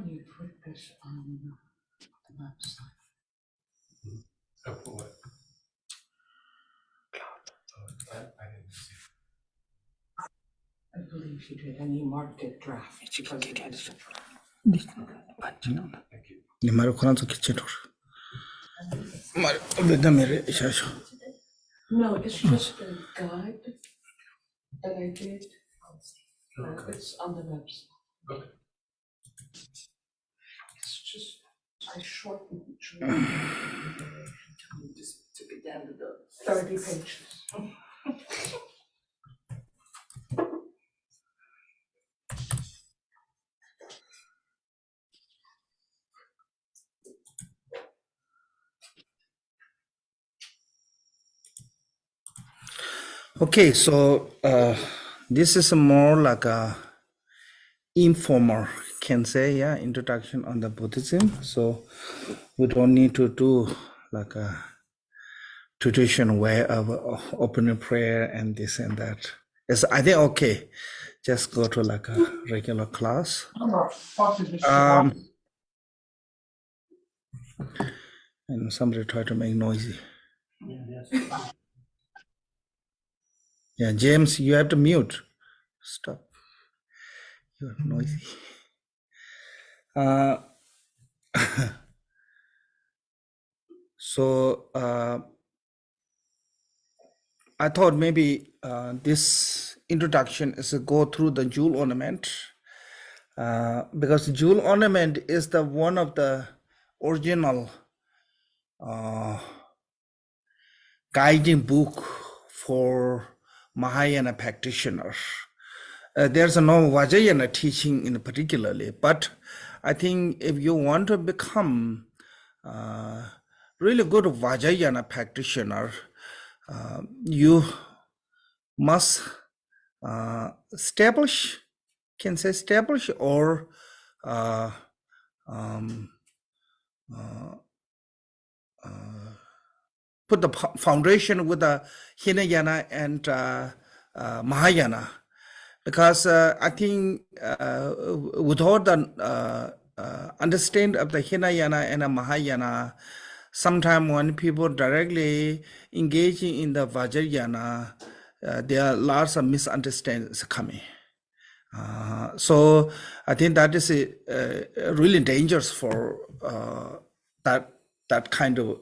can you put this on the website? Oh, for what? I didn't see. I believe you did, and you marked it draft. Because it is a draft. Thank you. Nimaro Koranzo Kitchetor. No, it's just a guide that I did. Okay. It's on the website. Okay. It's just, I shortened it. Just took it down to the 30 pages. Okay, so this is more like a informal, can say, yeah, introduction on the Buddhism. So we don't need to do like a traditional way of opening prayer and this and that. It's, I think, okay, just go to like a regular class. And somebody try to make noisy. Yeah, James, you have to mute. Stop. You're noisy. So I thought maybe this introduction is to go through the jewel ornament, because the jewel ornament is the one of the original guiding book for Mahayana practitioners. There's no Vajrayana teaching in particularly, but I think if you want to become really good Vajrayana practitioner, you must establish, can say establish, or put the foundation with the Hinayana and Mahayana, because I think without the understand of the Hinayana and the Mahayana, sometimes when people directly engaging in the Vajrayana, there are lots of misunderstandings coming. So I think that is really dangerous for that kind of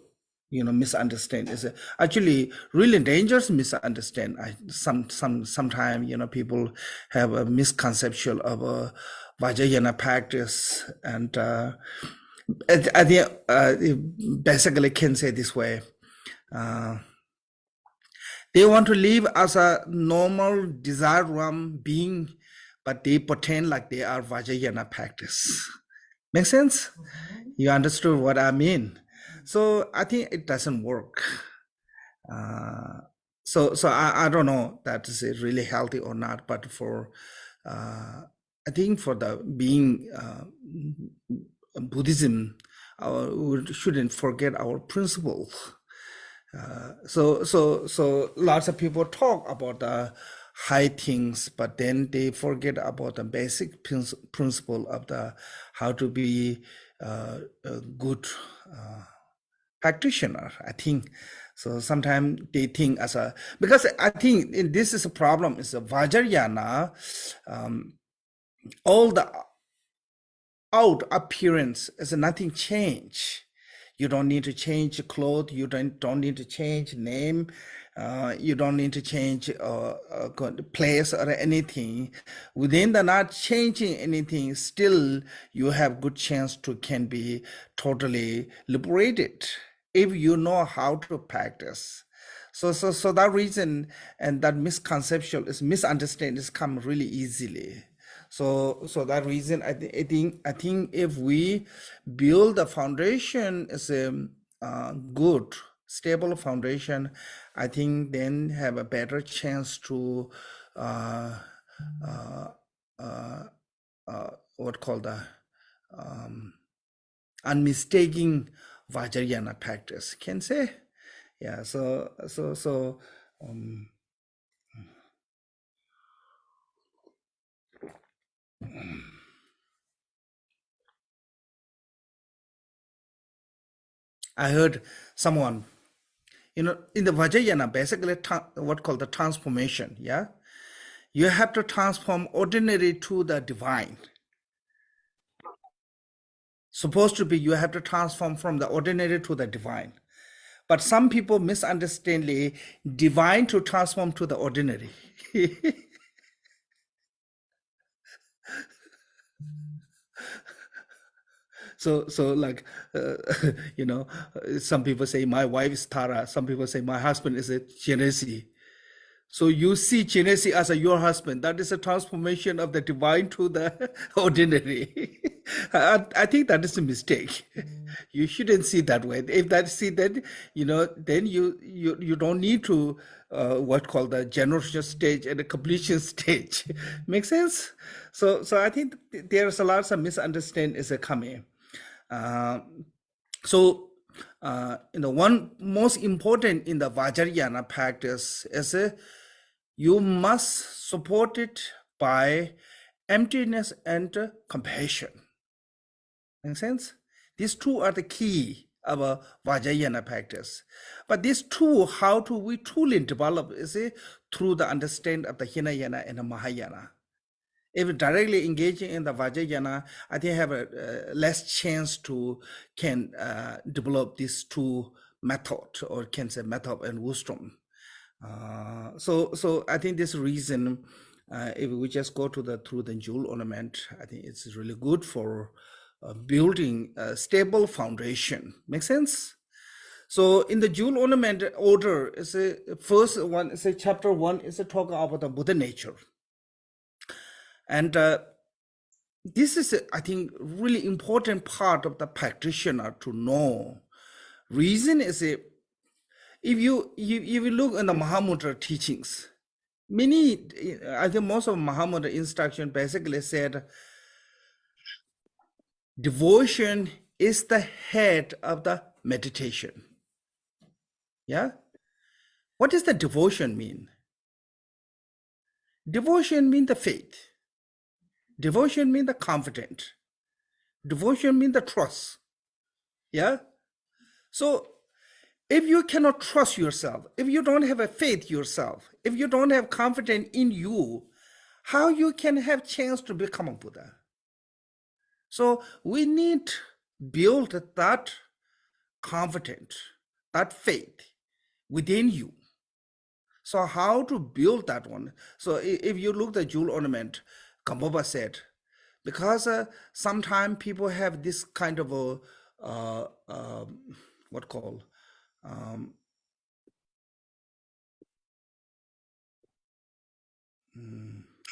misunderstand. Is actually really dangerous misunderstand. Sometimes people have a misconception of a Vajrayana practice, and I think basically can say this way. They want to live as a normal desire realm being, but they pretend like they are Vajrayana practice. Make sense? You understood what I mean? So I think it doesn't work. So I don't know that is it really healthy or not, but for I think for the being Buddhism, we shouldn't forget our principles. So lots of people talk about the high things, but then they forget about the basic principle of the how to be a good practitioner. I think so. Sometimes they think as a, because I think this is a problem. Is a Vajrayana, all the out appearance is nothing change. You don't need to change clothes. You don't need to change name. You don't need to change place or anything. Within the not changing anything, still you have good chance to can be totally liberated if you know how to practice. So that reason and that misconception is misunderstanding is come really easily. So that reason, I think if we build a foundation as a good, stable foundation, I think then have a better chance to what called the unmistaking Vajrayana practice. Can say, yeah. So. I heard someone, in the Vajrayana, basically what called the transformation. Yeah, you have to transform ordinary to the divine. Supposed to be, you have to transform from the ordinary to the divine. But some people misunderstand the divine to transform to the ordinary. So like, some people say my wife is Tara. Some people say my husband is a Genesi. So you see Genesi as your husband. That is a transformation of the divine to the ordinary. I think that is a mistake. You shouldn't see that way. If that see that, then you don't need to what called the generation stage and the completion stage. Make sense? So I think there's a lot of misunderstanding is coming. So, one most important in the Vajrayana practice is you must support it by emptiness and compassion. Make sense? These two are the key of a Vajrayana practice. But these two, how do we truly develop is through the understanding of the Hinayana and the Mahayana. If directly engaging in the Vajrayana, I think have a less chance to can develop these two method, or can say method and wisdom. So I think this reason, if we just go to through the jewel ornament, I think it's really good for building a stable foundation. Make sense? So in the jewel ornament order, is a first one is a chapter 1 is a talk about the Buddha nature. And this is, I think, really important part of the practitioner to know. Reason is, if you look in the Mahamudra teachings, many, I think most of Mahamudra instruction basically said, devotion is the head of the meditation. Yeah? What does the devotion mean? Devotion means the faith. Devotion means the confident. Devotion means the trust. Yeah? So if you cannot trust yourself, if you don't have a faith yourself, if you don't have confidence in you, how you can have chance to become a Buddha? So we need to build that confidence, that faith within you. So how to build that one? So if you look at the jewel ornament, Kambaba said, because sometimes people have this kind of a what called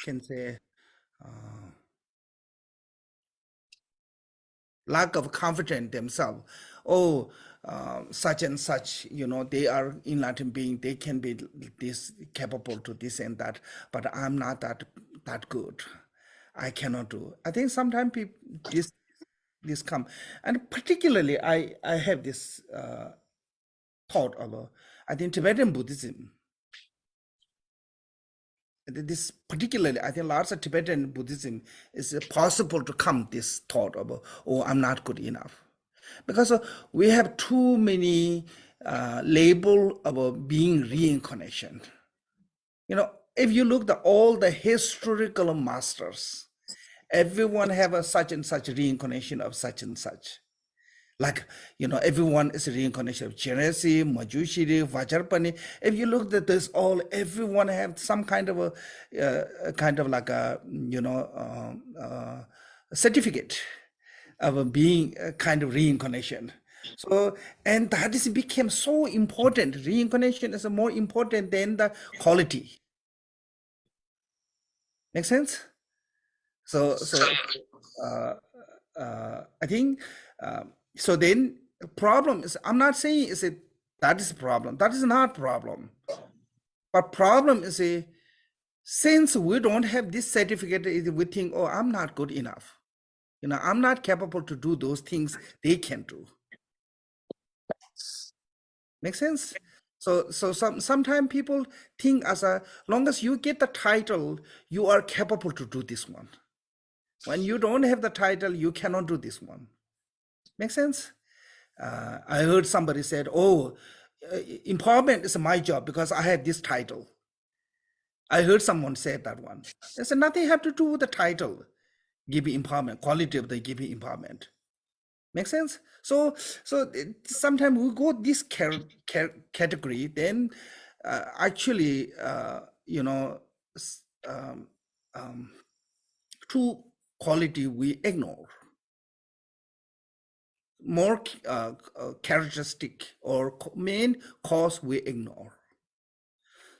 can say lack of confidence themselves. Oh, such and such, they are enlightened being, they can be this capable to this and that, but I'm not that good. I cannot do. I think sometimes people this come, and particularly I have this thought of I think Tibetan Buddhism. This particularly, I think lots of Tibetan Buddhism is possible to come this thought of, oh, I'm not good enough, because we have too many label of being reincarnation. If you look at all the historical masters, everyone have a such and such reincarnation of such and such. Like, everyone is a reincarnation of Genesi, Majushiri, Vajrapani. If you look at this all, everyone have some kind of like a, certificate of being a kind of reincarnation. So, and that is became so important. Reincarnation is more important than the quality. Make sense? So I think, so then the problem is, I'm not saying that is a problem. That is not a problem. But problem is, since we don't have this certificate, we think, oh, I'm not good enough. I'm not capable to do those things they can do. Make sense? So sometimes people think as long as you get the title, you are capable to do this one. When you don't have the title, you cannot do this one. Make sense? I heard somebody said, "Oh, empowerment is my job because I have this title." I heard someone say that one. I said nothing have to do with the title. Give you empowerment, quality of the give you empowerment. Make sense? So sometimes we go this category, then actually, you know, um, um, true quality we ignore. More characteristic or main cause we ignore.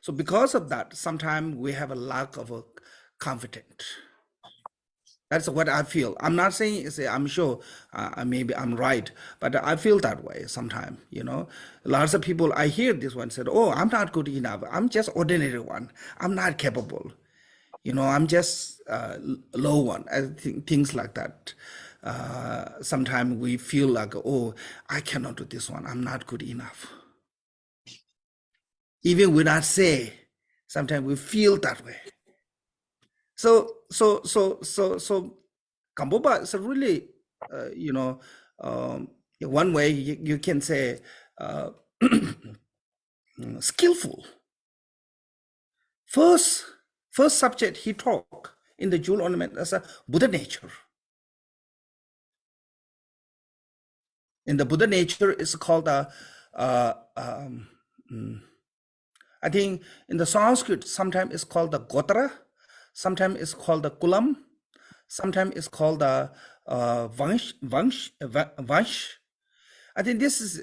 So because of that, sometimes we have a lack of a confidence. That's what I feel. I'm not saying, I'm sure maybe I'm right, but I feel that way sometimes, you know. Lots of people, I hear this one said, oh, I'm not good enough. I'm just ordinary one. I'm not capable. You know, I'm just low one. I think things like that. Sometimes we feel like, oh, I cannot do this one. I'm not good enough. Even when I say, sometimes we feel that way. So Kamboba is a really, you know, one way you can say skillful. First subject he taught in the jewel ornament as a Buddha nature. In the Buddha nature is called I think in the Sanskrit sometimes it's called the Gotra, sometimes it's called the Kulam, sometimes it's called the Vansh. I think this is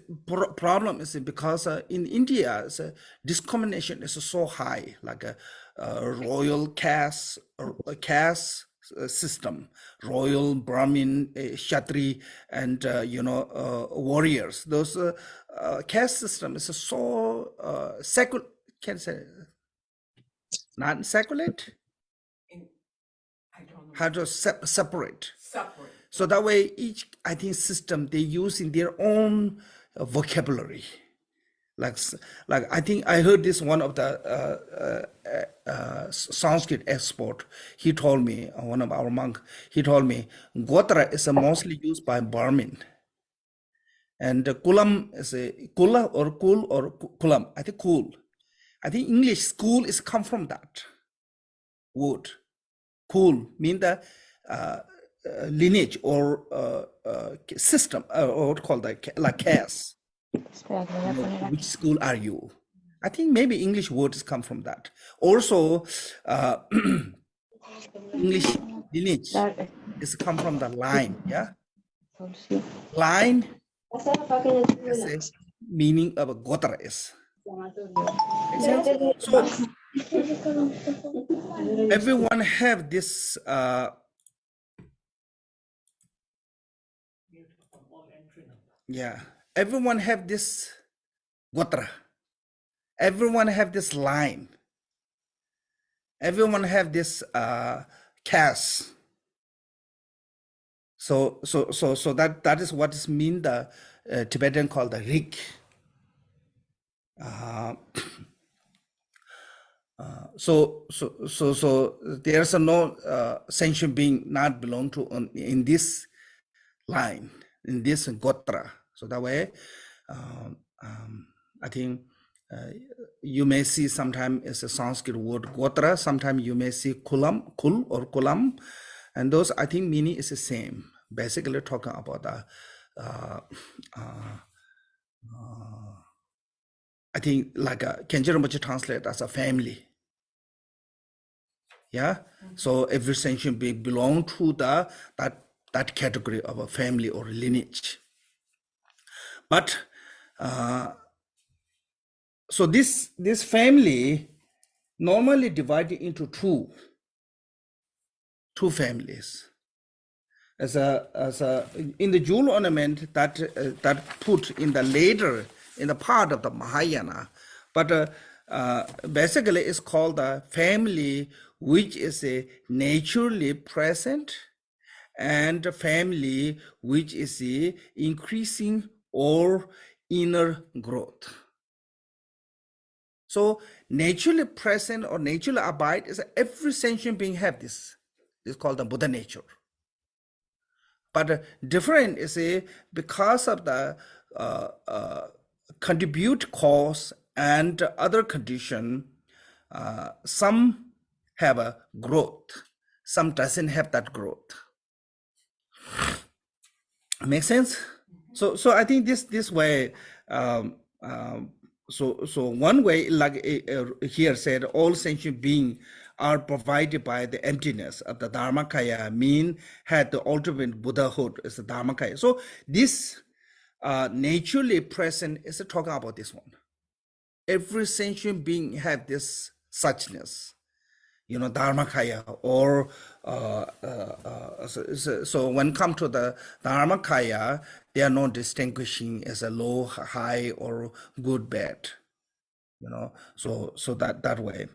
problem is because in India, discrimination is so high, like a royal caste system, royal Brahmin, Kshatri, and you know warriors. Those caste system is so secular. Can say not secular. I don't know. How to separate. Separate. So that way, each I think system they use in their own vocabulary. Like I think I heard this one of the Sanskrit expert. He told me, one of our monk. He told me Gotra is mostly used by Burman, and Kulam is a Kula or Kul or Kulam. I think Kul. I think English school is come from that word. Kul mean the lineage or system, or what called like caste. You know, which school are you? I think maybe English words come from that. Also, English lineage is come from the line. Yeah, line is a meaning of a gotra is. Make sense? So everyone have this. Yeah, everyone have this gotra. Everyone have this line. Everyone have this caste. So that is what is mean the Tibetan called the rig. So there's no sentient being not belong to in this line, in this gotra. So that way, I think you may see sometimes it's a Sanskrit word gotra. Sometimes you may see kulam, kul or kulam, and those I think meaning is the same. Basically talking about the I think like Khenje Rinpoche translate as a family. Yeah, so every sentient being belong to the that category of a family or lineage. But so this family normally divided into two families. As a in the jewel ornament that put in the later in the part of the Mahayana, but basically it's called the family which is a naturally present and a family which is a increasing or inner growth. So naturally present or naturally abide is every sentient being have this. It's called the Buddha nature. But different is because of the contribute cause and other condition. Some have a growth, some doesn't have that growth. Make sense? So I think this way. So one way, like here said, all sentient beings are provided by the emptiness of the Dharmakaya, mean had the ultimate Buddhahood is the Dharmakaya. So this naturally present is talking about this one. Every sentient being have this suchness, Dharmakaya, or so when come to the Dharmakaya, they are not distinguishing as a low, high, or good, bad, so that way.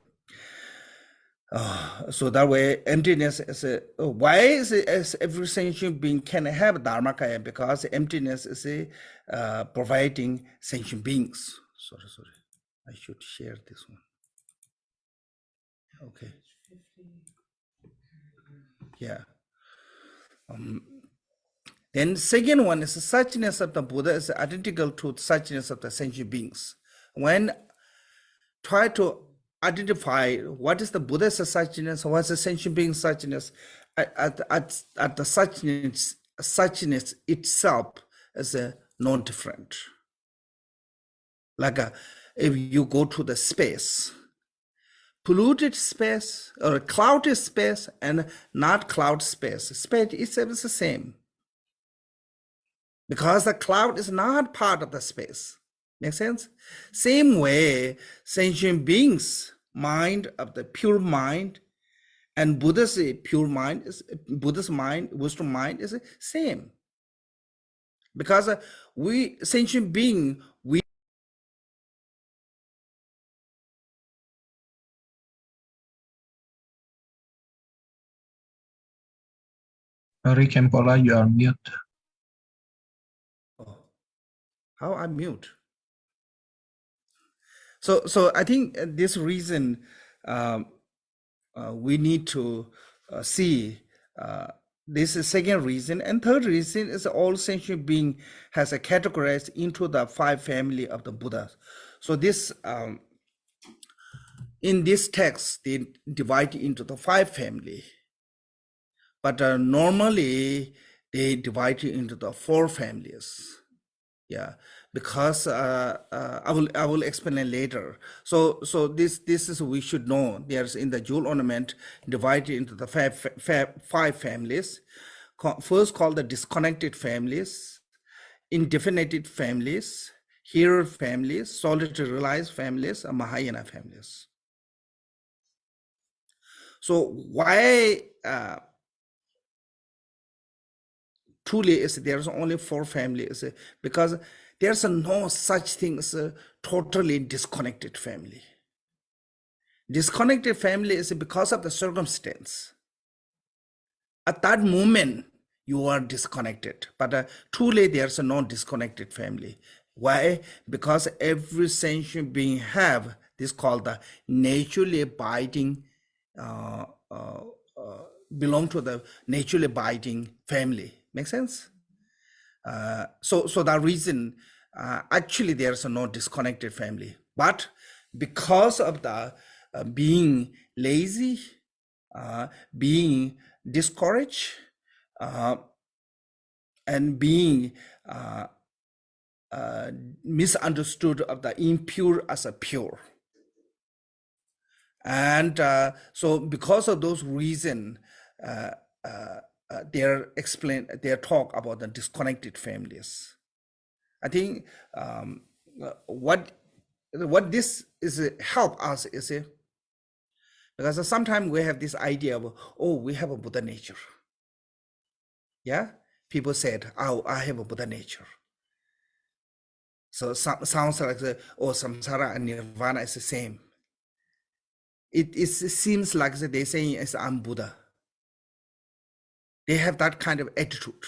So that way, emptiness is why is it as every sentient being can have Dharmakaya? Because emptiness is providing sentient beings. Sorry, I should share this one. Okay. Yeah. Then second one is the suchness of the Buddha is identical to suchness of the sentient beings. When try to identify what is the Buddha's suchness, what's the sentient being suchness, at the suchness itself is non-different. Like if you go to the space, polluted space or clouded space and not cloud space itself is the same, because the cloud is not part of the space. Make sense? Same way, sentient beings, mind of the pure mind, and Buddha's pure mind is Buddha's mind, wisdom mind is the same. Because we sentient being, we Sorry, Kempola, you are mute. how I mute. So I think this reason we need to see this is second reason, and third reason is all sentient being has a categorized into the 5 family of the Buddha. So this in this text they divide into the 5 family, but normally they divide into the 4 families. Yeah, because I will explain later. So this is we should know. There's in the jewel ornament divided into the 5 families. First called the disconnected families, indefinite families, hero families, solitary realized families, and Mahayana families. So why truly is there's only 4 families? Because there's no such thing as a totally disconnected family. Disconnected family is because of the circumstance. At that moment, you are disconnected, but truly there's a non-disconnected family. Why? Because every sentient being have this called the naturally abiding, belong to the naturally abiding family. Make sense? So that reason, actually there's a no disconnected family, but because of the being lazy, being discouraged, and being misunderstood of the impure as a pure. And so because of those reasons, they talk about the disconnected families. I think what this is help us is because sometimes we have this idea of, oh, we have a Buddha nature. Yeah, people said, oh, I have a Buddha nature. So sounds like samsara and nirvana is the same. It seems like they're saying I'm Buddha. They have that kind of attitude.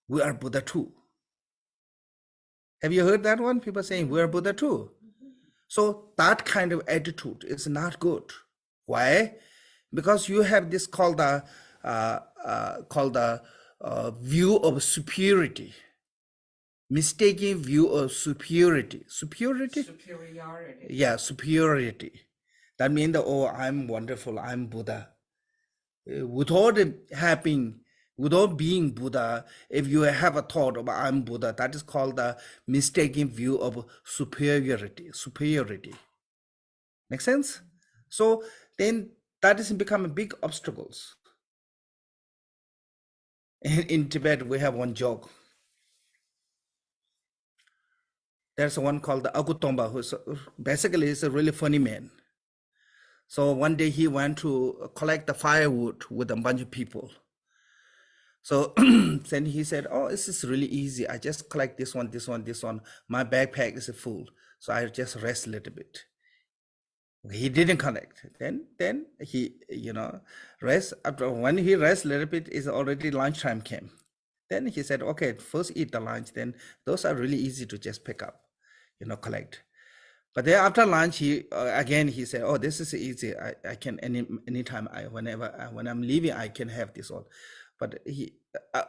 We are Buddha too. Have you heard that one? People saying we are Buddha too. So that kind of attitude is not good. Why? Because you have this called the view of superiority. mistaken view of superiority. Superiority? Superiority. Yeah, superiority. That means that, oh, I'm wonderful, I'm Buddha. Without without being Buddha, if you have a thought of I'm Buddha, that is called the mistaken view of superiority. Superiority. Make sense? So then that is becoming big obstacles. In Tibet, we have one joke. There's one called the Agutomba, who's basically is a really funny man. So one day he went to collect the firewood with a bunch of people. So then he said, oh, this is really easy. I just collect this one, this one, this one. My backpack is full. So I just rest a little bit. He didn't collect. Then he, rest. After when he rests a little bit, is already lunchtime came. Then he said, okay, first eat the lunch. Then those are really easy to just pick up, collect. But then after lunch, he again he said, "Oh, this is easy. I can anytime when I'm leaving, I can have this all." But he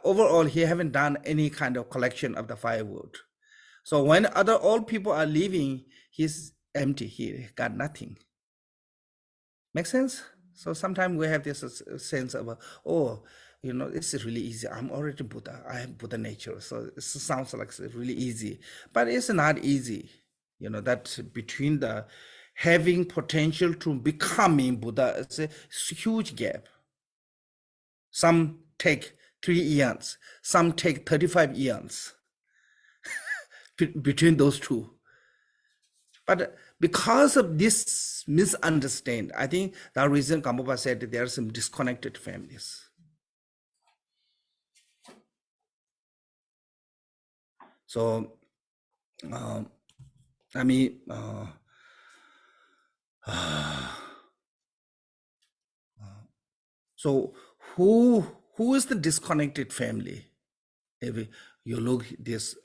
overall he haven't done any kind of collection of the firewood. So when other old people are leaving, he's empty. He got nothing. Make sense? So sometimes we have this sense of, oh, this is really easy. I'm already Buddha. I have Buddha nature. So it sounds like it's really easy, but it's not easy. That between the having potential to becoming Buddha, it's a huge gap. Some take 3 years, some take 35 years between those two. But because of this misunderstanding, I think the reason Kambapa said that there are some disconnected families. So, I mean, so who is the disconnected family? If you look this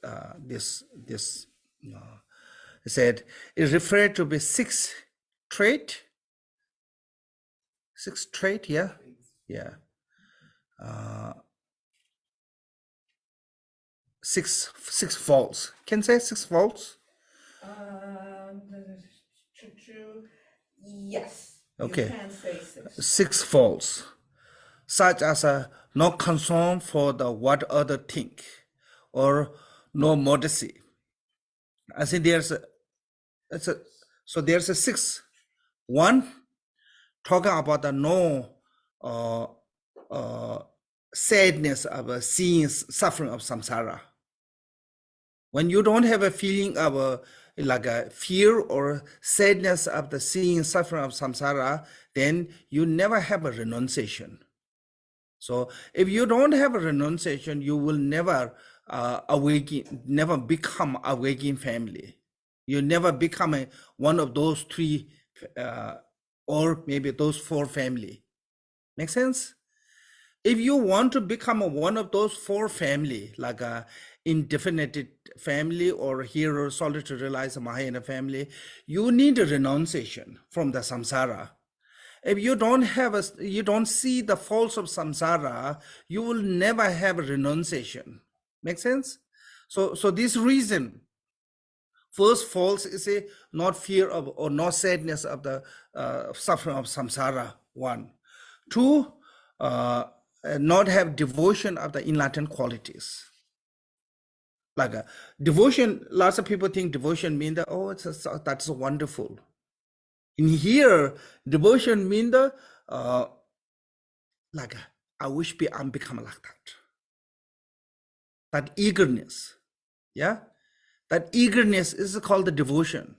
it said it referred to be 6 trait. 6 trait, yeah. Six faults. Can say 6 faults? Yes. Okay. You can say 6. 6 faults, such as no concern for the what other think, or no modesty. I think there's a 6. One, talking about the no sadness of seeing suffering of samsara. When you don't have a feeling of like a fear or sadness of the seeing suffering of samsara, then you never have a renunciation. So if you don't have a renunciation, you will never never become a waking family. You never become one of those 3 or maybe those 4 family. Make sense? If you want to become one of those 4 family, like a indefinite family or hero solitary realized Mahayana family, you need a renunciation from the samsara. If you don't see the faults of samsara, you will never have a renunciation. Make sense? So this reason, first fault is a not fear of or not sadness of the suffering of samsara. 1, 2, not have devotion of the enlightened qualities. Like a devotion, lots of people think devotion means that, oh, that's wonderful. In here, devotion means the like I wish I'm becoming like that. That eagerness, yeah, that eagerness is called the devotion.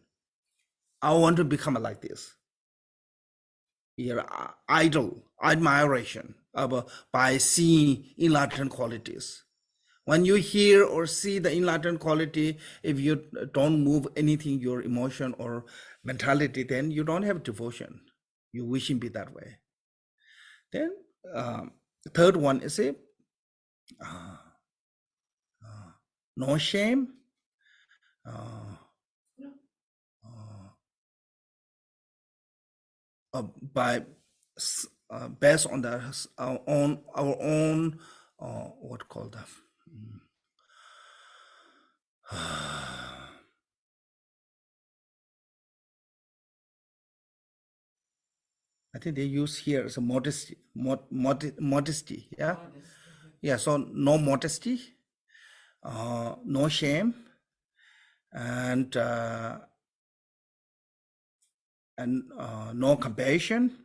I want to become like this. Your idol admiration by seeing enlightened qualities. When you hear or see the enlightened quality, if you don't move anything, your emotion or mentality, then you don't have devotion. You wish him be that way. Then the third one is no shame, by based on our own what called that I think they use here as a modesty, modesty, yeah? Yeah, so no modesty, no shame, and no compassion,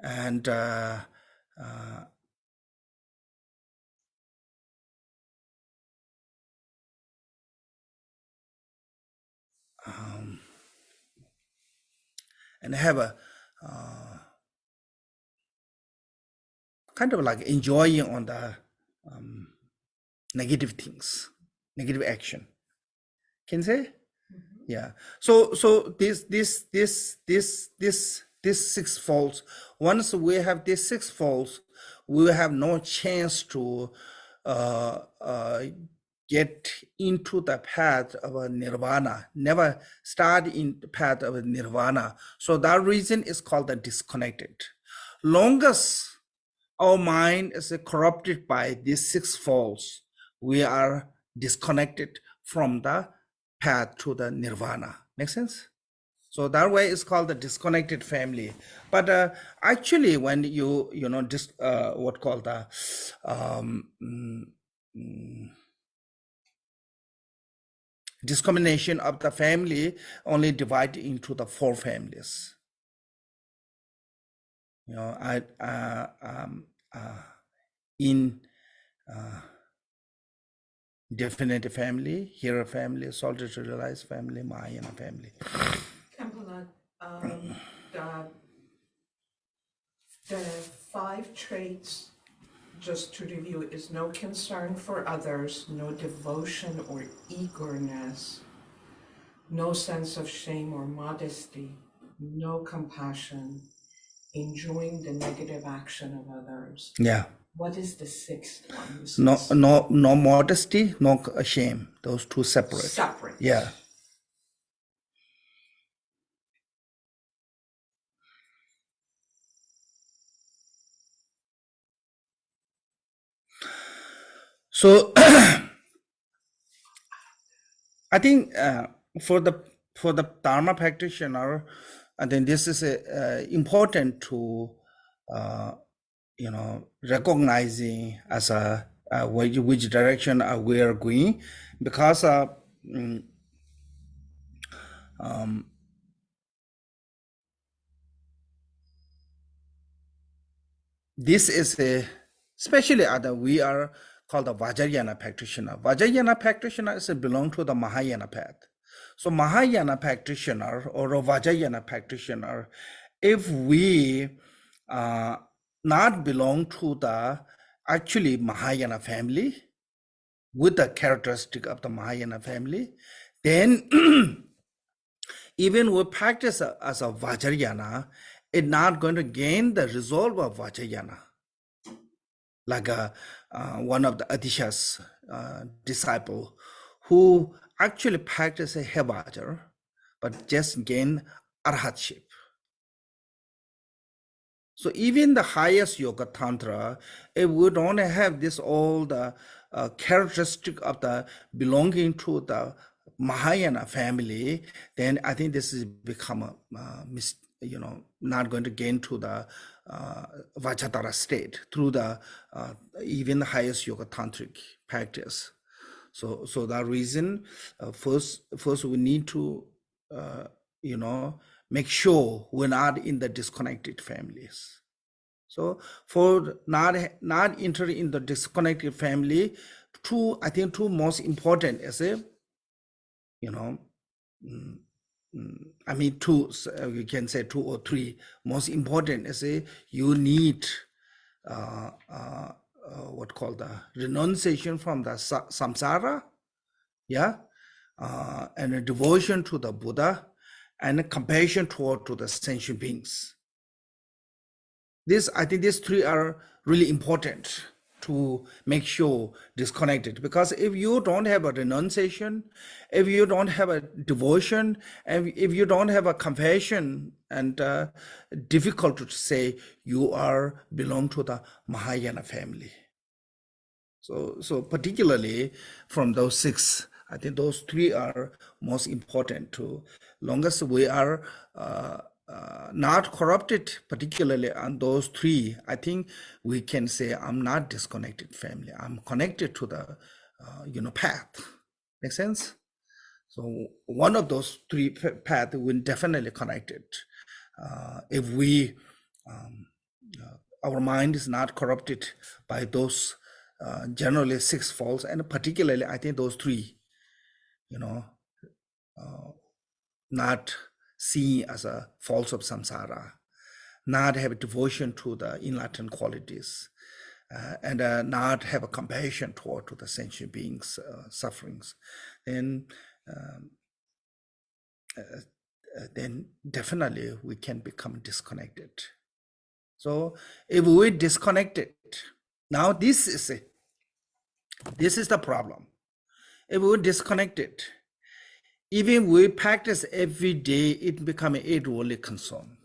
and and have a kind of like enjoying on the negative things, negative action. Can you say? Yeah. So this six folds. Once we have this six folds, we will have no chance to get into the path of a nirvana. Never start in the path of a nirvana. So that reason is called the disconnected. Longest our mind is corrupted by these six folds, we are disconnected from the path to the nirvana. Make sense? So that way it's called the disconnected family. But actually, when you know what called the discrimination of the family only divided into the four families. You know, in definite family, hero family, solitary realized family, Mahayana family. Kempala, the 5 traits, just to review, is no concern for others, no devotion or eagerness, no sense of shame or modesty, no compassion, enjoying the negative action of others. Yeah. What is the 6th one? No modesty, no shame. Those two separate. Separate. Yeah. So I think for the Dharma practitioner, I think this is important to recognizing as a which direction we are going, because this is especially we are called the Vajrayana practitioner. Vajrayana practitioner is belong to the Mahayana path. So Mahayana practitioner or a Vajrayana practitioner, if we not belong to the actually Mahayana family with the characteristic of the Mahayana family, then even we practice as a Vajrayana, it's not going to gain the result of Vajrayana. Like one of the Adisha's disciple who actually practice a Vajra, but just gain arhatship. So even the highest yoga tantra, if we don't have this all the characteristic of the belonging to the Mahayana family, then I think this is become a not going to gain to the Vajratara state through the even the highest yoga tantric practice. So that reason, first we need to make sure we're not in the disconnected families. So for not enter in the disconnected family, I think two most important is I mean, we can say 2 or 3 most important is you need what called the renunciation from the samsara, yeah, and a devotion to the Buddha, and a compassion to the sentient beings. I think these 3 are really important to make sure disconnected, because if you don't have a renunciation, if you don't have a devotion, and if you don't have a compassion, and difficult to say you belong to the Mahayana family. So particularly from those 6 I think those three are most important. To longest we are not corrupted, particularly on those three, I think we can say I'm not disconnected family. I'm connected to the path. Make sense? So one of those three paths will definitely connect it. If we our mind is not corrupted by those generally six faults, and particularly I think those three, not seen as a faults of samsara, not have devotion to the enlightened qualities, and not have a compassion toward to the sentient beings' sufferings, then definitely we can become disconnected. So if we disconnect it, now this is the problem. If we disconnect it, even we practice every day, it becomes a worldly concern.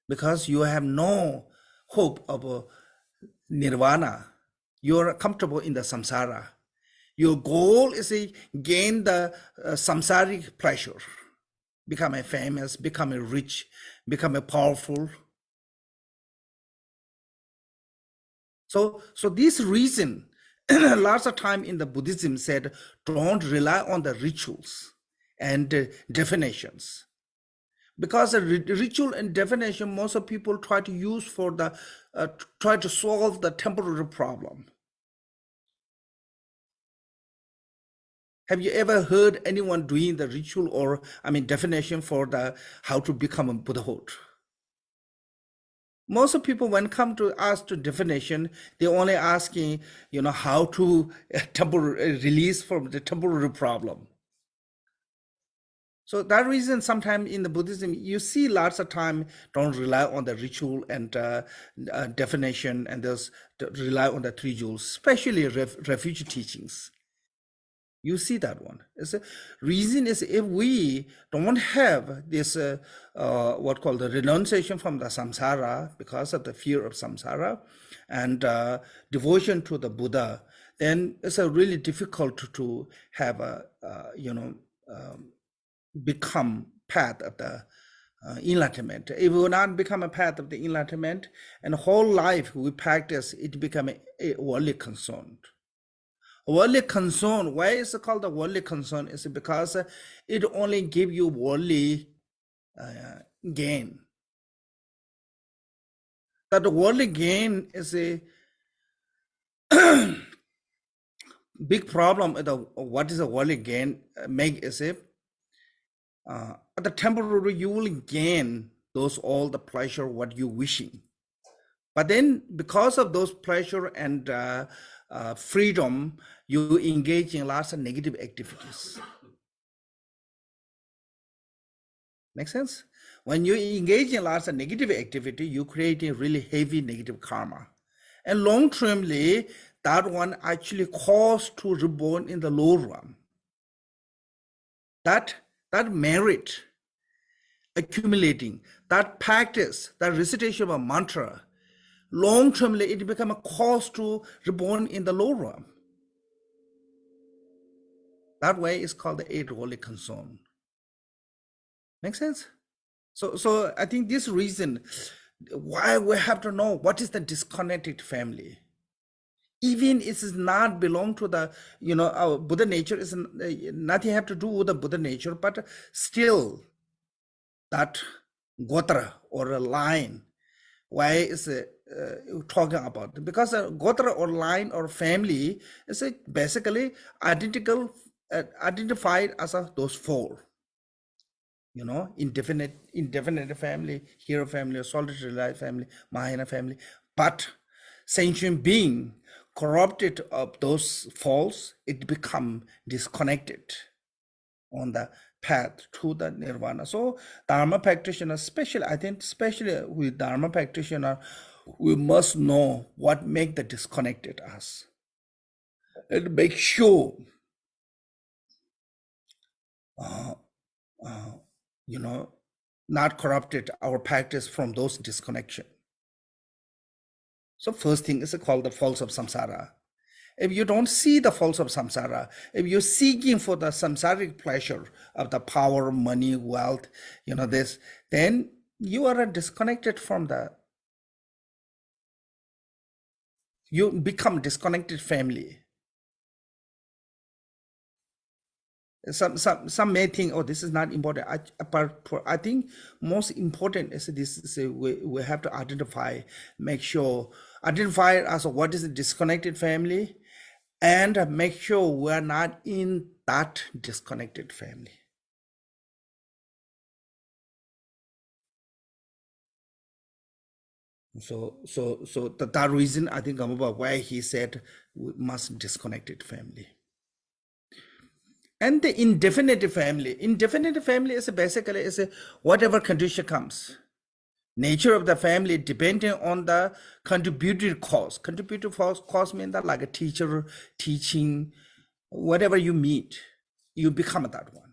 Because you have no hope of nirvana, you're comfortable in the samsara. Your goal is to gain the samsaric pleasure, become a famous, become a rich, become a powerful. So this reason, lots of time in the Buddhism said, don't rely on the rituals and definitions. Because the ritual and definition, most of people try to use for the, try to solve the temporary problem. Have you ever heard anyone doing the ritual or, definition for the how to become a Buddhahood? Most of people, when come to ask to definition, they're only asking, how to release from the temporary problem. So that reason, sometimes in the Buddhism, you see lots of time don't rely on the ritual and definition, and those rely on the three jewels, especially refugee teachings. You see that one. It's a reason is if we don't have this what called the renunciation from the samsara because of the fear of samsara and devotion to the Buddha, then it's a really difficult to have a become path of the enlightenment. If we will not become a path of the enlightenment, and whole life we practice, it become a worldly concern. Worldly concern, why is it called the worldly concern? Is because it only give you worldly gain. That the worldly gain is a big problem. What is a worldly gain make is it at the temporary you will gain those all the pleasure what you wishing, but then because of those pleasure and freedom, you engage in lots of negative activities. Make sense? When you engage in lots of negative activity, you create a really heavy negative karma. And long-termly, that one actually cause to reborn in the lower realm. That merit accumulating, that practice, that recitation of a mantra, long-termly, it become a cause to reborn in the lower realm. That way is called the eight worldly concern. Make sense? So I think this reason why we have to know what is the disconnected family. Even it is not belong to the, our Buddha nature is nothing have to do with the Buddha nature, but still that gotra or a line, why is it talking about? Because a gotra or line or family is basically identified as those four. Indefinite family, hero family, solitary life family, Mahayana family. But sentient being corrupted of those faults, it become disconnected on the path to the nirvana. So Dharma practitioner, especially with Dharma practitioner, we must know what make the disconnected us and make sure not corrupted our practice from those disconnection. So first thing is called the faults of samsara. If you don't see the faults of samsara, if you're seeking for the samsaric pleasure of the power, money, wealth, this, then you are disconnected from you become disconnected family. Some may think, oh, this is not important. I think most important is this is we have to identify as what is a disconnected family, and make sure we're not in that disconnected family. So that reason, I think, why he said we must disconnected family. And the indefinite family is basically whatever condition comes. Nature of the family depending on the contributed cause. Contributed cause means that like a teacher teaching, whatever you meet, you become that one.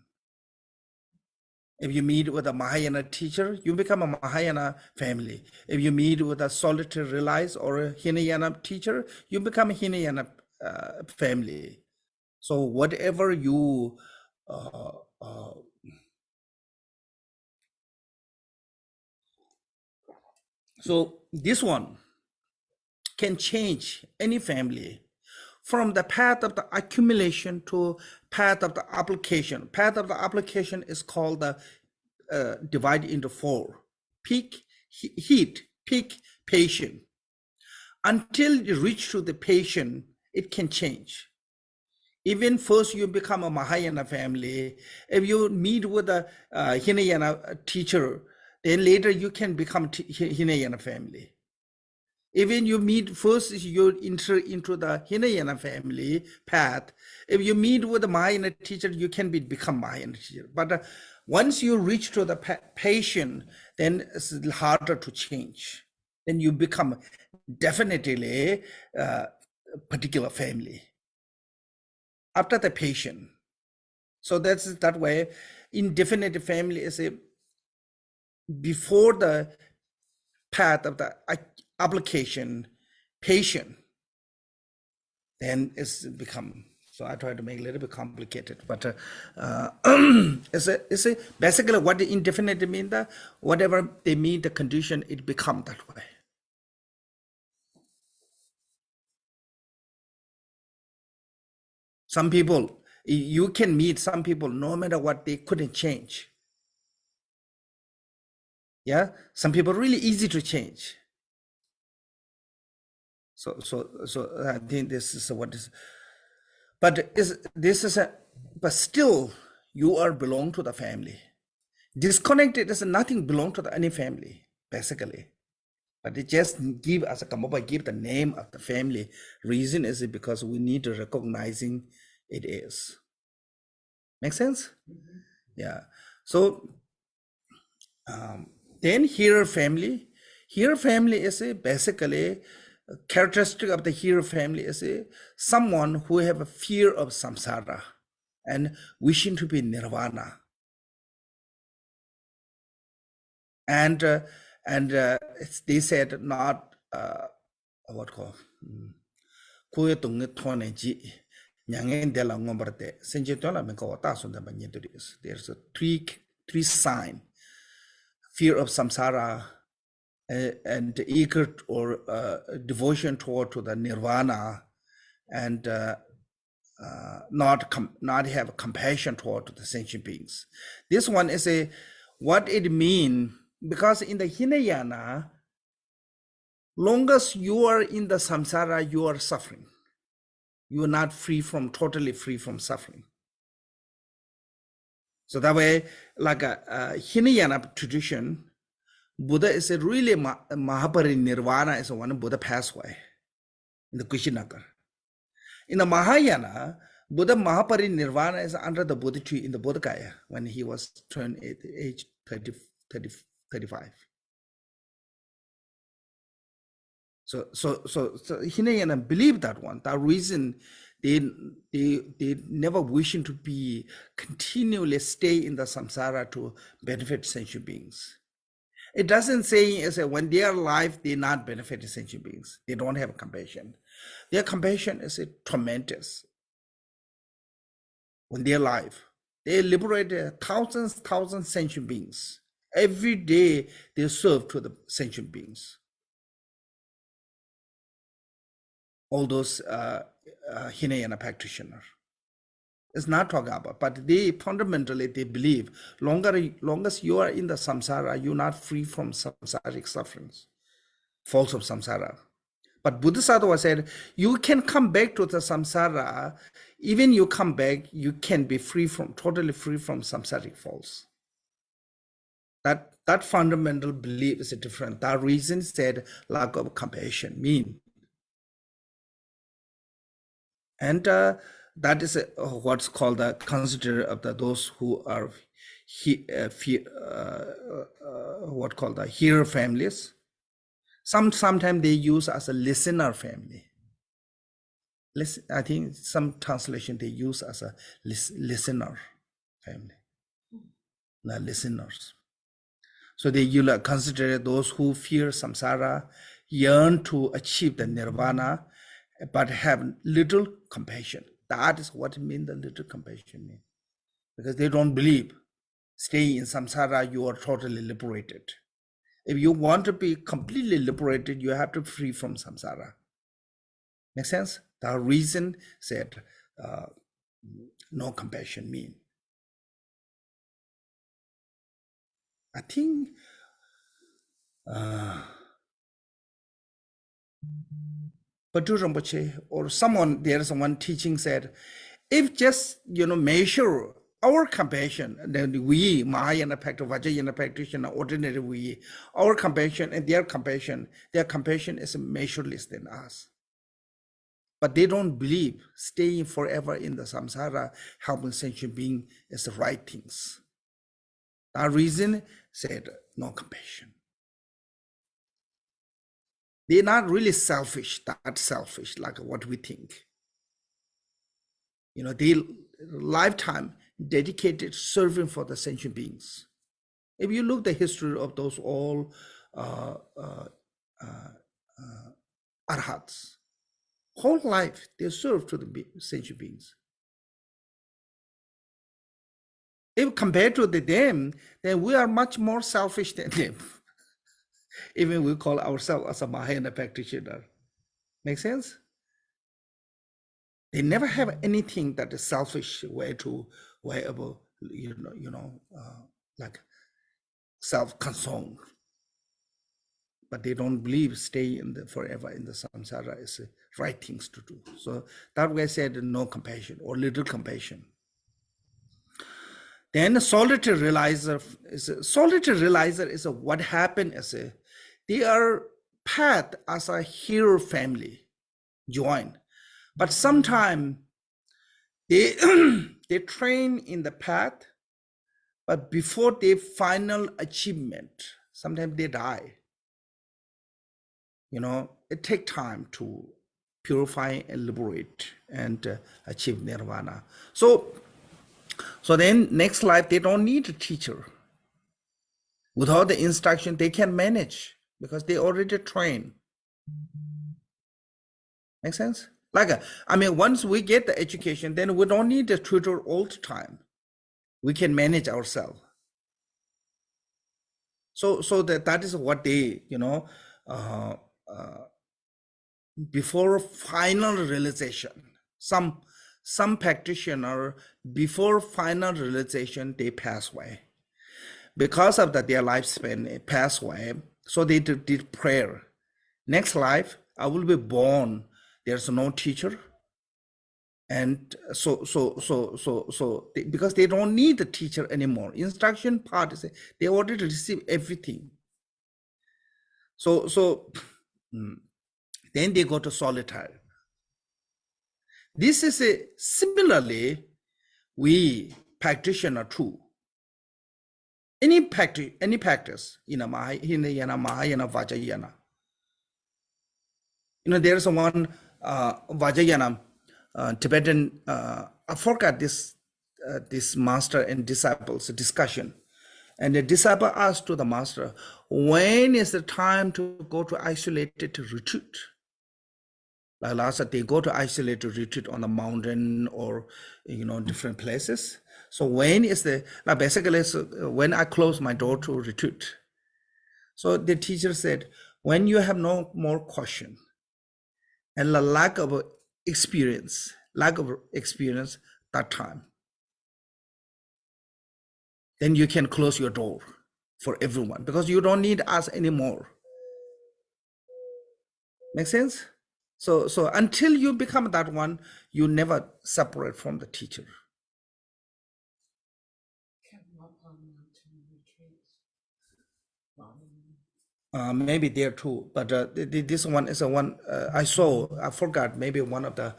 If you meet with a Mahayana teacher, you become a Mahayana family. If you meet with a solitary realize or a Hinayana teacher, you become a Hinayana family. So whatever you so this one can change any family from the path of the accumulation to path of the application. Path of the application is called the divided into 4. Peak, heat, peak, patient. Until you reach to the patient, it can change. Even first you become a Mahayana family, if you meet with a Hinayana teacher, then later you can become Hinayana family. Even you meet first, you enter into the Hinayana family path. If you meet with a Mahayana teacher, you can become Mahayana teacher. But once you reach to the patient, then it's harder to change. Then you become definitely a particular family after the patient. So that's that way. Indefinite family is before the path of the application, patient, then it's become. So I try to make it a little bit complicated, but it's basically what the indefinite mean, that whatever they meet the condition, it become that way. Some people, you can meet some people, no matter what, they couldn't change. Yeah, some people really easy to change. So I think this is what is, but but still you are belong to the family. Disconnected is nothing belong to any family, basically. But it just give as a Kamapa, give the name of the family. Reason is because we need to recognizing it is. Make sense? Mm-hmm. Yeah. So then hero family is basically a characteristic of the hero family is someone who have a fear of samsara and wishing to be nirvana. And they said not what call kuya tungi thone ji nyangen de la ngombarte senje tola me ko ta sunda banyeturis. There's a three sign: fear of samsara, and eager or devotion toward to the nirvana, and not have compassion toward the sentient beings. This one is what it means, because in the Hinayana, longest you are in the samsara, you are suffering. You are not totally free from suffering. So that way, like a Hinayana tradition, Buddha is a really Mahaparinirvana is one Buddha passed away in the Kushinagar. In the Mahayana, Buddha Mahaparinirvana is under the Buddha tree in the Bodh Gaya when he was turned age 35. So Hinayana believe that one. That reason they never wishing to be continually stay in the samsara to benefit sentient beings. It doesn't say is that when they are alive, they not benefit sentient beings. They don't have compassion. Their compassion is tremendous. When they're alive, they liberate thousands sentient beings. Every day they serve to the sentient beings. All those Hinayana practitioners. It's not talking about, but they fundamentally they believe long as you are in the samsara, you're not free from samsaric sufferings, faults of samsara. But Bodhisattva said, you can come back to the samsara. Even you come back, you can be totally free from samsaric faults. That fundamental belief is different. That reason said lack of compassion mean. And that is what's called the consider of those who are what called the hearer families. Sometimes they use as a listener family. I think some translation they use as a listener family, the listeners. So they consider those who fear samsara, yearn to achieve the nirvana, but have little compassion. That is what it means, the little compassion means. Because they don't believe staying in samsara, you are totally liberated. If you want to be completely liberated, you have to be free from samsara. Make sense? The reason said no compassion mean. I think Padu Rinpoche or there's one teaching said, if just measure our compassion, then we, Mahayana practitioner, Vajrayana practitioner, ordinary we, our compassion and their compassion is measureless than us. But they don't believe staying forever in the samsara, helping sentient being is the right things. That reason said no compassion. They're not really selfish, that selfish like what we think. They lifetime dedicated serving for the sentient beings. If you look the history of those all arhats, whole life they serve to the sentient beings. If compared to them, then we are much more selfish than them. Even we call ourselves as a Mahayana practitioner. Make sense? They never have anything that is selfish way to wherever like self-consumed. But they don't believe stay forever in the samsara is the right things to do. So that way I said no compassion or little compassion. Then solitary realizer is what happened as they are path as a hero family join, but sometimes they they train in the path, but before their final achievement, sometimes they die. It takes time to purify and liberate and achieve nirvana. So then next life, they don't need a teacher. Without the instruction, they can manage because they already trained. Make sense? Once we get the education, then we don't need a tutor all the time. We can manage ourselves. So that is what they, before final realization, some practitioner before final realization they pass away because of that their lifespan pass away. So they did prayer. Next life I will be born. There's no teacher, and because they don't need the teacher anymore. Instruction part is they already receive everything. So then they go to solitary. This is similarly we practitioner too. Any practice in a Hinayana, Mahayana, Vajrayana. There's one Vajrayana Tibetan. I forgot this master and disciples discussion. And the disciple asked to the master, when is the time to go to isolated retreat? Like last, they go to isolated retreat on the mountain or, different places. So when is like basically when I close my door to retreat. So the teacher said, when you have no more question and the lack of experience, that time, then you can close your door for everyone because you don't need us anymore. Make sense? So until you become that one, you never separate from the teacher. Maybe there too, but this one is a one I saw. I forgot. Maybe one of the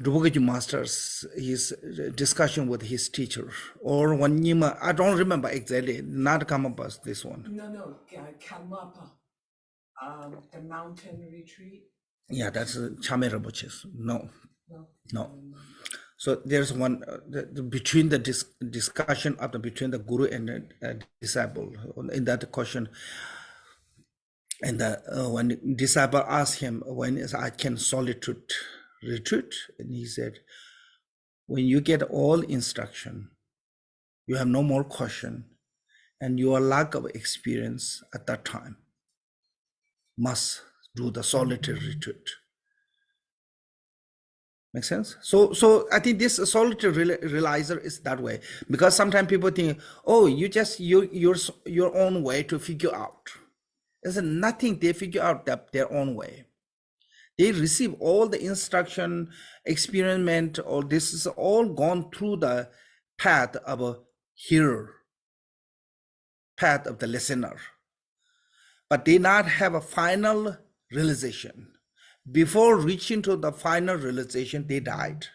Drupageji masters, his discussion with his teacher, or one Nima. I don't remember exactly. Not come up as this one. No, Kalmapa, the mountain retreat. Yeah, that's Chame Rinpoche's. No. No. So there's one between the discussion of between the guru and the disciple in that question, and when disciple asked him when is I can solitude retreat, and he said, when you get all instruction, you have no more question, and your lack of experience at that time must do the solitary retreat. Make sense? So I think this solitary realizer is that way, because sometimes people think, oh, you just your own way to figure out. There's nothing they figure out their own way. They receive all the instruction, experiment, all this is all gone through the path of a hearer, path of the listener, but they not have a final realization. Before reaching to the final realization, they died.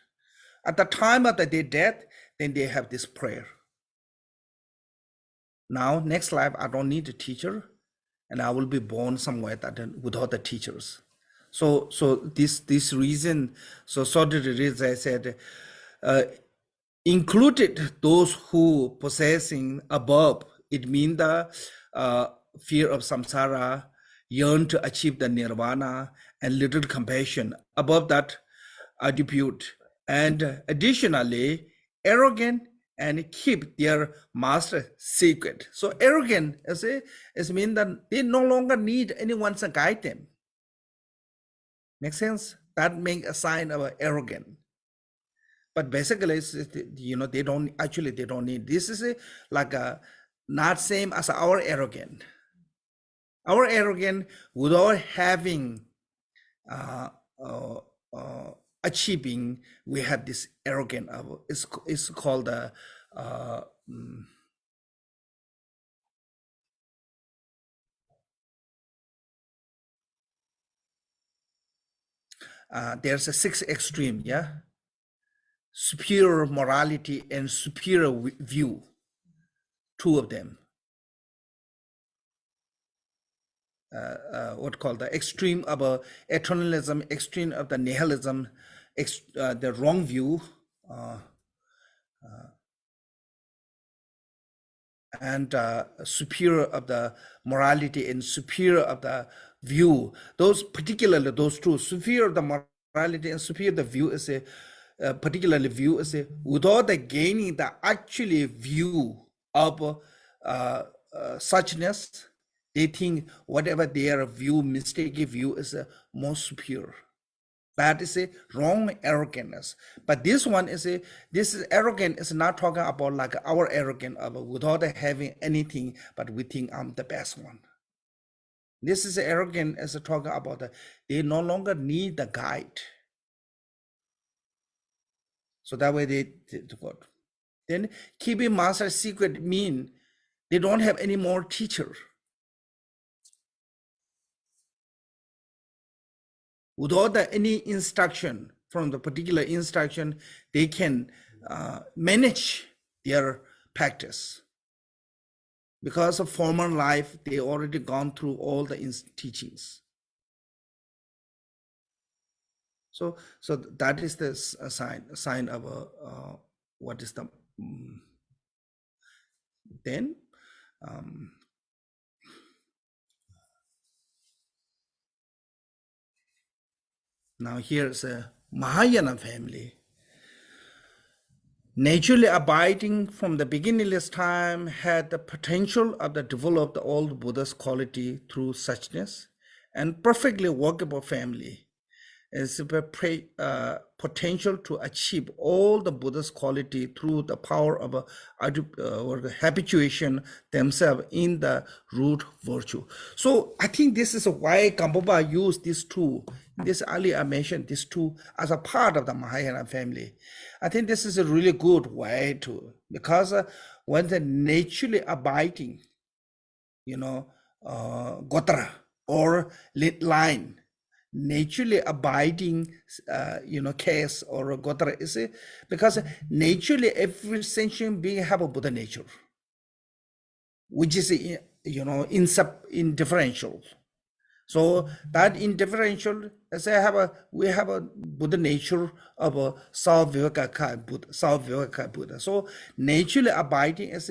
At the time of their death, then they have this prayer. Now, next life, I don't need a teacher, and I will be born somewhere without the teachers. So this reason, so as I said, included those who possessing above. It means the fear of samsara, yearn to achieve the nirvana, and little compassion above that attribute, and additionally arrogant and keep their master secret. So arrogant is mean that they no longer need anyone to guide them. Make sense? That makes a sign of arrogant. But basically, they don't need. This is like not same as our arrogant. Our arrogant without having achieving, we have this arrogant. It's called there's a 6 extreme, yeah. Superior morality and superior view, 2 of them. What called the extreme of eternalism, extreme of the nihilism, the wrong view, and superior of the morality and superior of the view. Those particularly those 2, superior of the morality and superior the view is particularly view is without the gaining the actually view of suchness. They think whatever their view, mistaken view is more superior. That is a wrong arrogance. But this one is this is arrogant is not talking about like our arrogance of without having anything, but we think I'm the best one. This is arrogant as talking about they no longer need the guide. So that way they go. Then keeping master secret mean they don't have any more teacher. Without any instruction from the particular instruction, they can manage their practice. Because of former life, they already gone through all the teachings. So that is the sign of what is the Then now here's a Mahayana family. Naturally abiding from the beginningless time had the potential of the developed old Buddha's quality through suchness, and perfectly workable family is the potential to achieve all the Buddha's quality through the power of or the habituation themselves in the root virtue. So I think this is why Gampopa used these two. This earlier I mentioned these two as a part of the Mahayana family. I think this is a really good way to, because when the naturally abiding, gotra or line, naturally abiding, case or gotra is because naturally every sentient being have a Buddha nature, which is indifferential. So that indifferential, as we have a Buddha nature of a Sav-Viveka Buddha. So naturally abiding is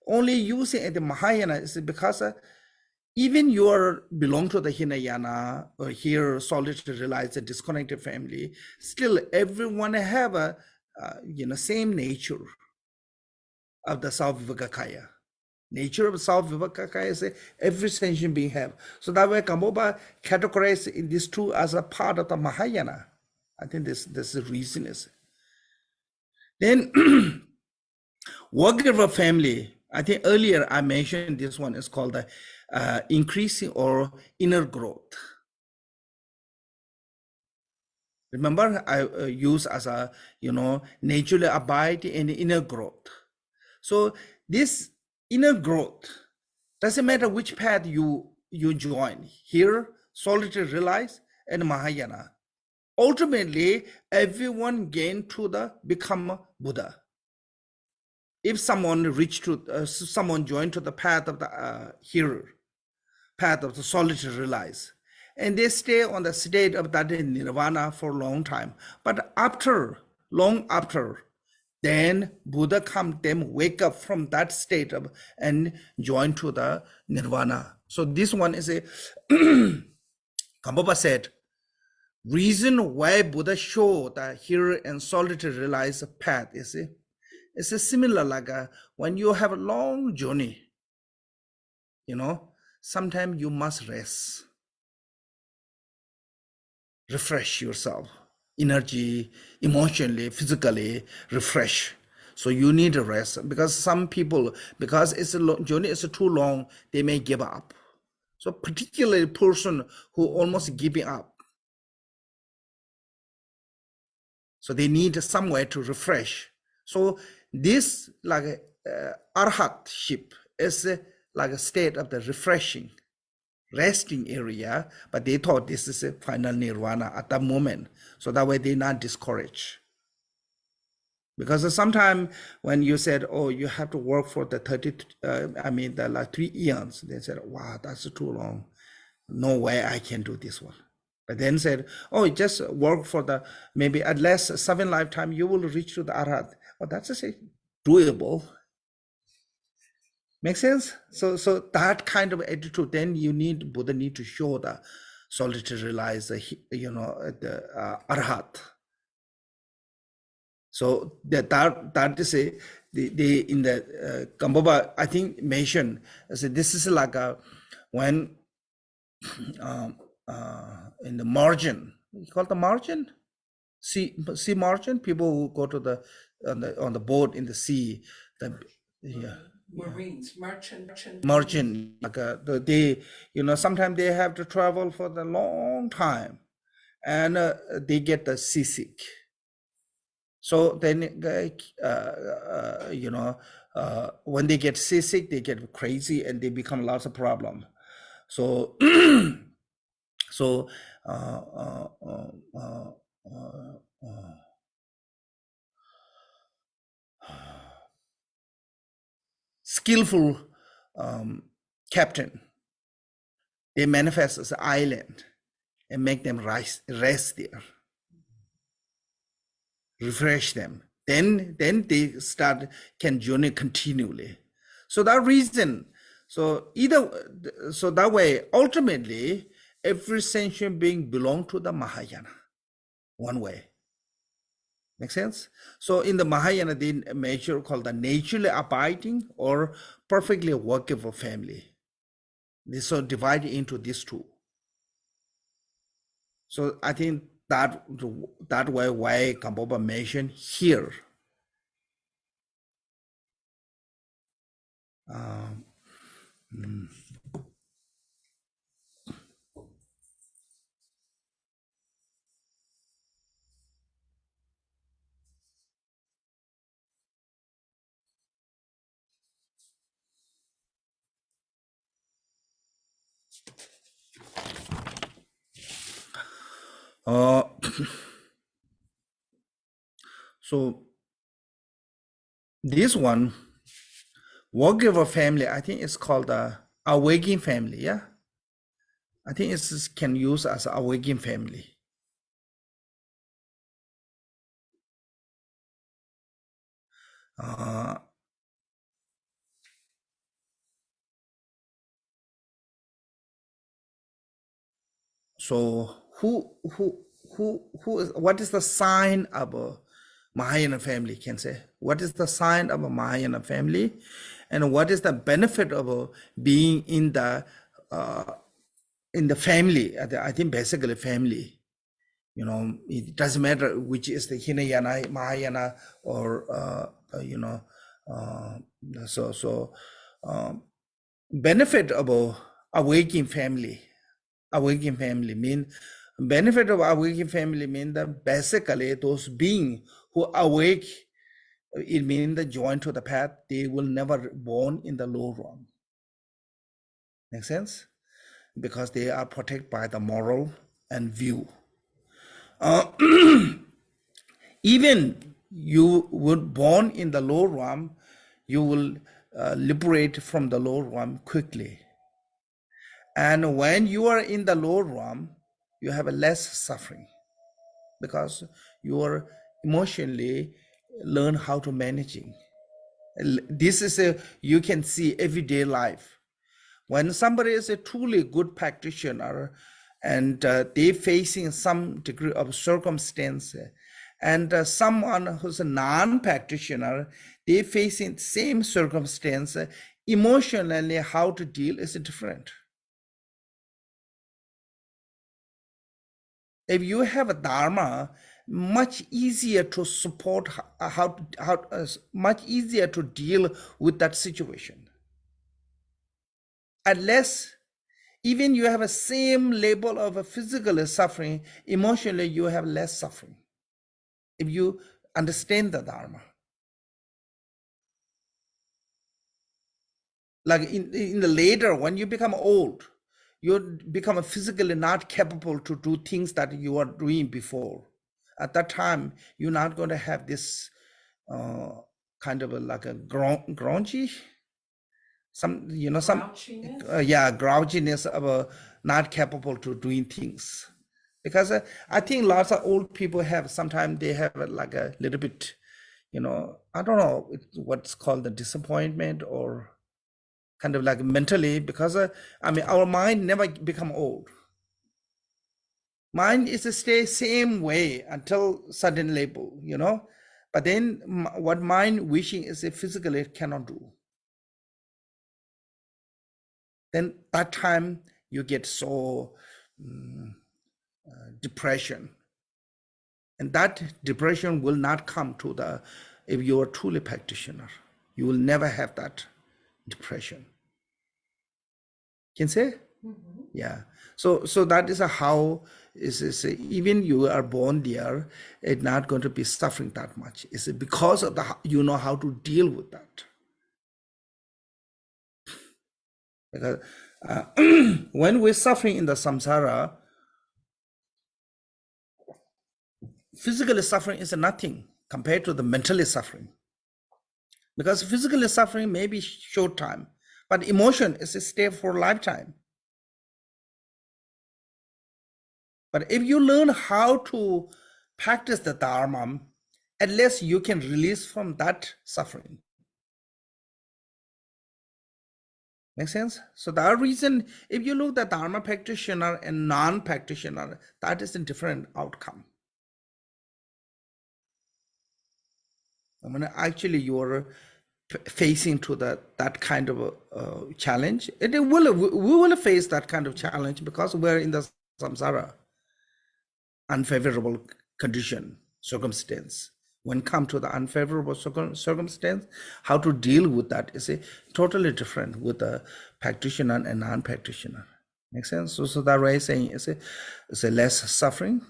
only using at the Mahayana is because even you belong to the Hinayana or here solitary realized a disconnected family, still everyone have a same nature of the Sav-Viveka. Nature of Sav-Viveka is every sentient being have. So that way Gampopa categorized in these two as a part of the Mahayana. I think this is the reason is. Then workgiver family, I think earlier I mentioned this one is called the increasing or inner growth. Remember I use as a, naturally abide in the inner growth. So this inner growth, doesn't matter which path you join, here, solitary realize, and Mahayana. Ultimately, everyone gain to become Buddha. If someone someone joined to the path of the hearer, path of the solitary realize, and they stay on the state of that nirvana for a long time. But long after, then Buddha come, them wake up from that state of and join to the nirvana. So this one is a Gampopa said, reason why Buddha show the hearer and solitary realize path is it's a similar like when you have a long journey, sometimes you must rest, refresh yourself, energy, emotionally, physically, refresh. So you need a rest, because some people, because it's a journey is too long, they may give up. So particularly person who almost giving up, so they need somewhere to refresh. So this like arhatship is like a state of the refreshing, resting area, but they thought this is a final nirvana at that moment. So that way they're not discouraged. Because sometimes when you said, oh, you have to work for the 3 eons, they said, wow, that's too long. No way I can do this one. But then said, oh, just work for the, maybe at least 7 lifetime, you will reach to the Arhat. Well, that's doable. Make sense? So that kind of attitude, then Buddha need to show the solitary realize, the Arhat. So that is the in the Gampopa, I think mentioned, this is like when in the margin, you call it the margin, sea margin, people who go to on the boat in the sea, Marines, merchant. Like they, sometimes they have to travel for the long time, and they get the seasick. So then, when they get seasick, they get crazy and they become lots of problem. So, skillful captain, they manifest as an island and make them rest there, refresh them. Then they can journey continually. So that reason, so that way, ultimately, every sentient being belong to the Mahayana, one way. Make sense? So in the Mahayana, they measure called the naturally abiding or perfectly workable family. This so divided into these two. So I think that way why Gampopa mentioned here. Um, mm. Uh, so this one, workable family, I think it's called the awakening family. Yeah, I think it's can use as awakening family. So who is, what is the sign of a Mahayana family, can say? What is the sign of a Mahayana family? And what is the benefit of being in the family? I think basically family, you know, it doesn't matter which is the Hinayana, Mahayana, or, benefit of a awakening family. Awakening family mean benefit of awakening family mean that basically those beings who awake, it means the join to the path, they will never born in the low realm. Make sense? Because they are protected by the moral and view. Even you would born in the low realm, you will liberate from the low realm quickly. And when you are in the low realm, you have a less suffering because you are emotionally learn how to managing. This is a, you can see everyday life. When somebody is a truly good practitioner and they facing some degree of circumstance, and someone who's a non-practitioner, they facing same circumstance, emotionally how to deal is different. If you have a dharma, much easier to support much easier to deal with that situation. Unless even you have a same level of a physical suffering, emotionally you have less suffering. If you understand the dharma, like in the later when you become old, you become physically not capable to do things that you are doing before. At that time, you're not going to have this kind of like a grungy, some Grouchiness? grouchiness of not capable to doing things. Because I think lots of old people have sometimes they have like a little bit, I don't know what's called the disappointment or kind of like mentally, because I mean our mind never become old. Mind is to stay same way until certain level, but then what mind wishing is physically it cannot do. Then that time you get so depression, and that depression will not come to the, if you are truly practitioner, you will never have that depression. Can say? Yeah. So that is how is even you are born there, it's not going to be suffering that much. It's because of the you know how to deal with that. Because when we're suffering in the samsara, physically suffering is nothing compared to the mentally suffering. Because physically suffering may be short time, but emotion is a stay for a lifetime. But if you learn how to practice the dharma, at least you can release from that suffering. Make sense? So that reason, if you look at the Dharma practitioner and non-practitioner, that is a different outcome. I mean, actually, you're facing to that kind of a challenge. We will face that kind of challenge because we're in the samsara, unfavorable condition, circumstance. When come to the unfavorable circumstance, how to deal with that is a totally different with the practitioner and non-practitioner. Make sense? So that way saying is a less suffering.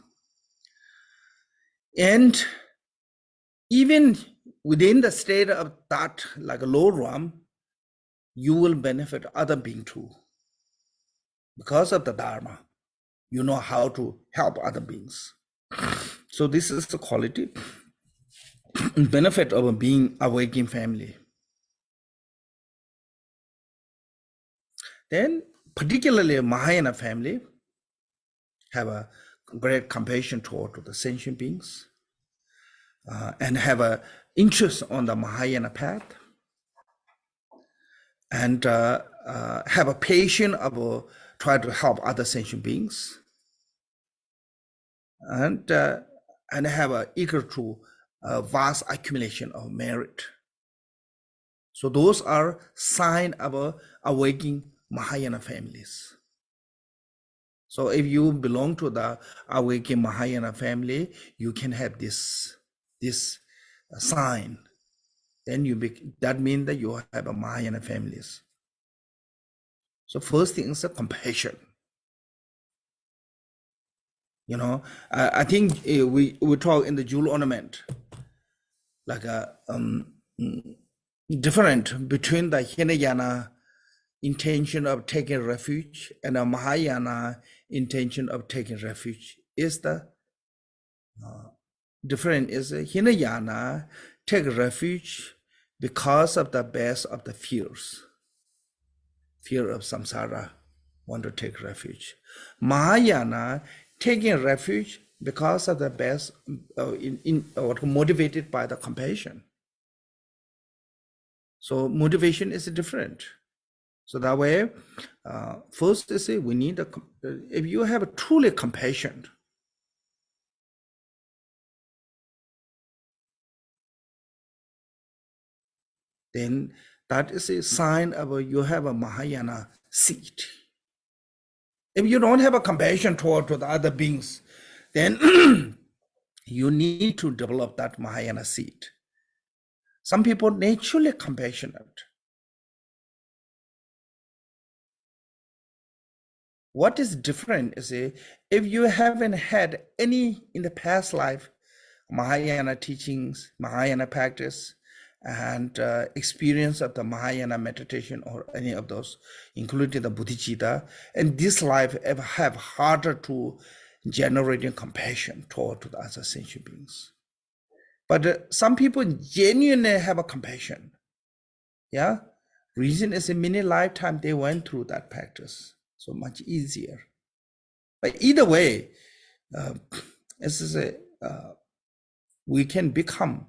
And even within the state of that, like a low realm, you will benefit other being too. Because of the Dharma, you know how to help other beings. So this is the quality benefit of being a waking family. Then particularly a Mahayana family have a great compassion toward the sentient beings and have a interest on the Mahayana path and have a passion of try to help other sentient beings and have a eager to vast accumulation of merit. So those are sign of awakening Mahayana families. So if you belong to the awakening Mahayana family, you can have this sign. Then that means that you have a Mahayana families. So first thing is a compassion. You know, I think we talk in the jewel ornament, like a different between the Hinayana intention of taking refuge and a Mahayana intention of taking refuge. Is the different is Hinayana take refuge because of the base of the fears, fear of samsara, want to take refuge. Mahayana taking refuge because of the base or motivated by the compassion. So motivation is different. So that way, first they say we need if you have a truly compassion, then that is a sign of you have a Mahayana seed. If you don't have a compassion toward the other beings, then you need to develop that Mahayana seed. Some people naturally compassionate. What is different is if you haven't had any in the past life Mahayana teachings, Mahayana practice, and experience of the Mahayana meditation or any of those, including the Bodhicitta, and this life have harder to generating compassion toward the other sentient beings. But some people genuinely have a compassion. Yeah, reason is in many lifetime they went through that practice, so much easier. But either way, we can become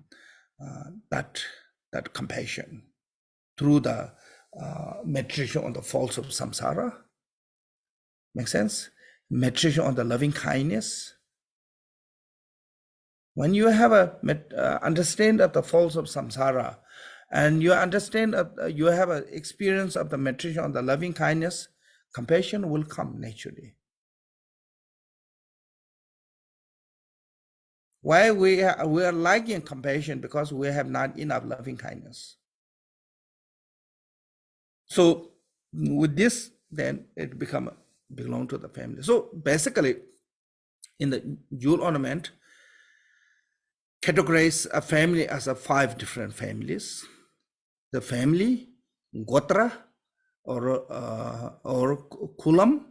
that compassion through the meditation on the faults of samsara. Make sense? Meditation on the loving kindness. When you have a understand of the faults of samsara, and you understand you have an experience of the meditation on the loving kindness, compassion will come naturally. Why we are lacking compassion? Because we have not enough loving kindness. So with this, then it belong to the family. So basically, in the jewel ornament, categorize a family as 5 different families. The family, Gotra or Kulam,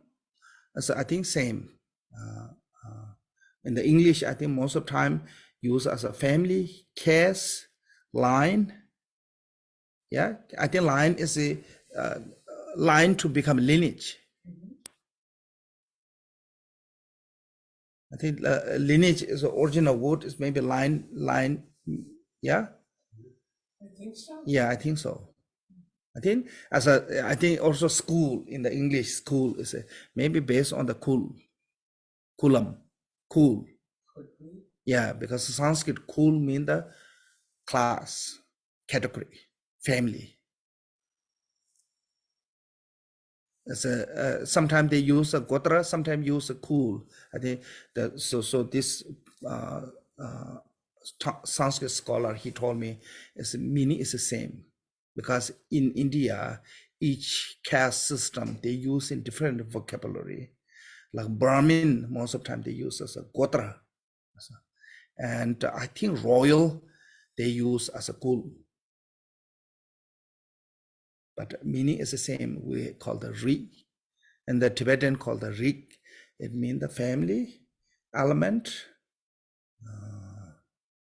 so I think same. In the English, I think most of the time used as a family, caste, line. Yeah, I think line is a line to become lineage. I think lineage is the original word is maybe line. Yeah. I think so. Yeah, I think so. I think I think also school in the English school is maybe based on the cool, cool. Could be. Yeah, because Sanskrit cool mean the class, category, family. As a sometimes they use a gotra, sometimes use a cool. I think that so this uh, uh, Sanskrit scholar he told me is meaning is the same because in India each caste system they use in different vocabulary. Like Brahmin, most of the time they use as a gotra, and I think royal they use as a kul. But meaning is the same. We call the ri, and the Tibetan call the rik. It means the family element,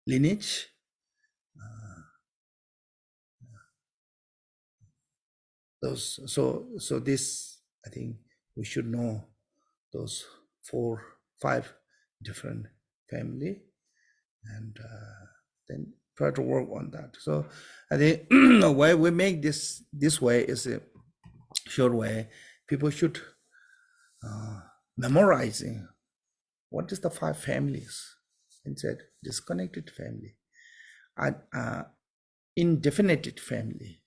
lineage. Those so this I think we should know those 4, 5 different family, and then try to work on that. So I think the way we make this way is a short way. People should memorizing what is the 5 families. Instead, disconnected family, indefinite family,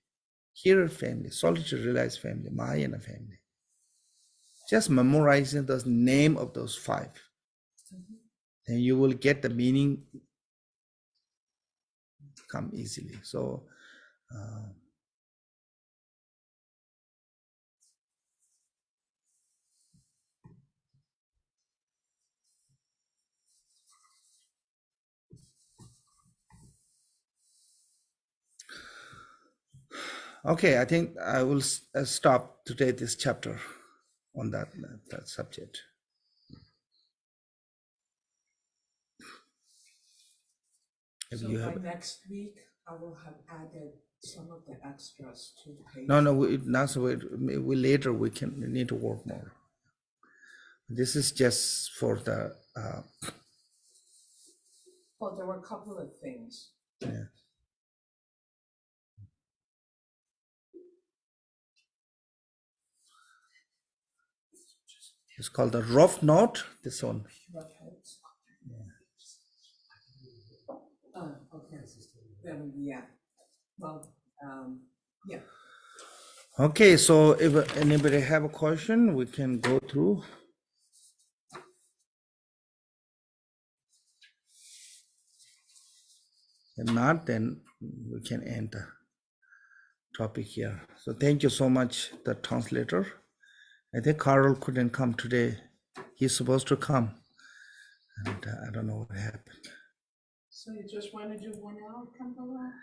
hero family, solitary realized family, Mahayana family. Just memorizing the name of those 5, and you will get the meaning come easily. So okay, I think I will stop today this chapter on that subject. If So you by have next week, I will have added some of the extras to the page. no, not so we later we need to work more. This is just for the Well, there were a couple of things. yeah. It's called the rough note. This one. Oh, okay. Then, yeah. Well, yeah. Okay, so if anybody have a question, we can go through. If not, then we can end the topic here. So thank you so much, the translator. I think Carl couldn't come today. He's supposed to come, and I don't know what happened. So you just want to do 1 hour, Kampala?